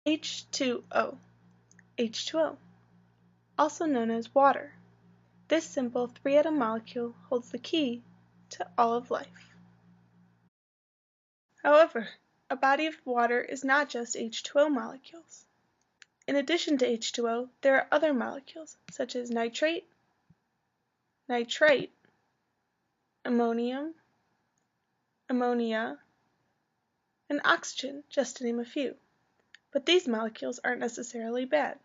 H2O. H2O, also known as water. This simple three-atom molecule holds the key to all of life. However, a body of water is not just H2O molecules. In addition to H2O, there are other molecules such as nitrate, nitrite, ammonium, ammonia, and oxygen, just to name a few. But these molecules aren't necessarily bad.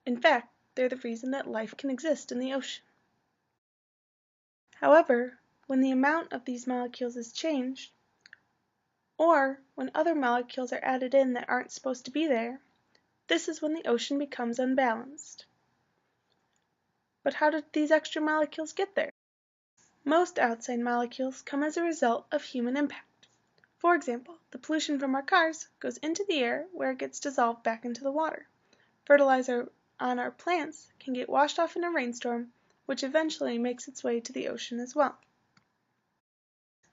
In fact, they're the reason that life can exist in the ocean. However, when the amount of these molecules is changed, or when other molecules are added in that aren't supposed to be there, this is when the ocean becomes unbalanced. But how did these extra molecules get there? Most outside molecules come as a result of human impact. For example, the pollution from our cars goes into the air where it gets dissolved back into the water. Fertilizer on our plants can get washed off in a rainstorm, which eventually makes its way to the ocean as well.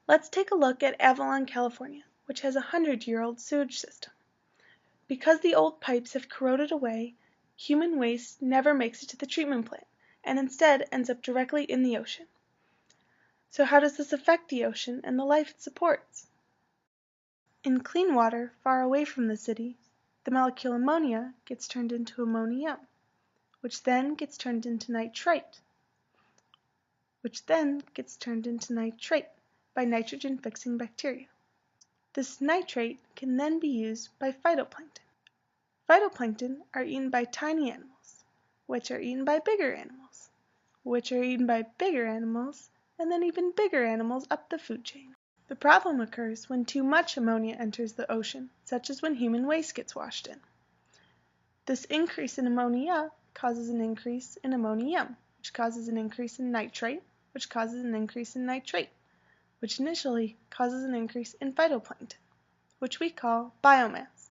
Let's take a look at Avalon, California, which has a 100-year-old sewage system. Because the old pipes have corroded away, human waste never makes it to the treatment plant, and instead ends up directly in the ocean. So how does this affect the ocean and the life it supports? In clean water far away from the city, the molecule ammonia gets turned into ammonium, which then gets turned into nitrite, which then gets turned into nitrate by nitrogen-fixing bacteria. This nitrate can then be used by phytoplankton. Phytoplankton are eaten by tiny animals, which are eaten by bigger animals, which are eaten by bigger animals, and then even bigger animals up the food chain. The problem occurs when too much ammonia enters the ocean, such as when human waste gets washed in. This increase in ammonia causes an increase in ammonium, which causes an increase in nitrate, which causes an increase in nitrate, which initially causes an increase in phytoplankton, which we call biomass.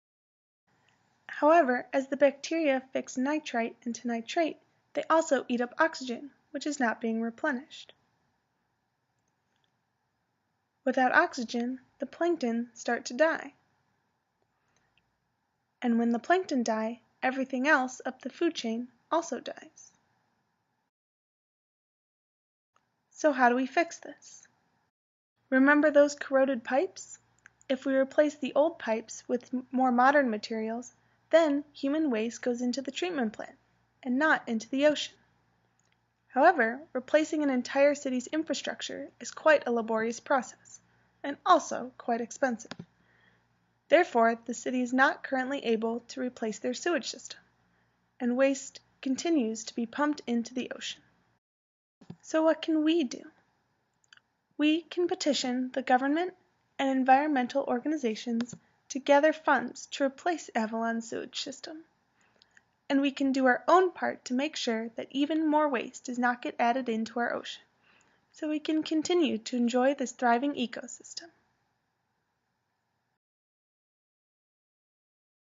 However, as the bacteria fix nitrite into nitrate, they also eat up oxygen, which is not being replenished. Without oxygen, the plankton start to die. And when the plankton die, everything else up the food chain also dies. So how do we fix this? Remember those corroded pipes? If we replace the old pipes with more modern materials, then human waste goes into the treatment plant and not into the ocean. However, replacing an entire city's infrastructure is quite a laborious process, and also quite expensive. Therefore, the city is not currently able to replace their sewage system, and waste continues to be pumped into the ocean. So what can we do? We can petition the government and environmental organizations to gather funds to replace Avalon's sewage system. And we can do our own part to make sure that even more waste does not get added into our ocean, so we can continue to enjoy this thriving ecosystem.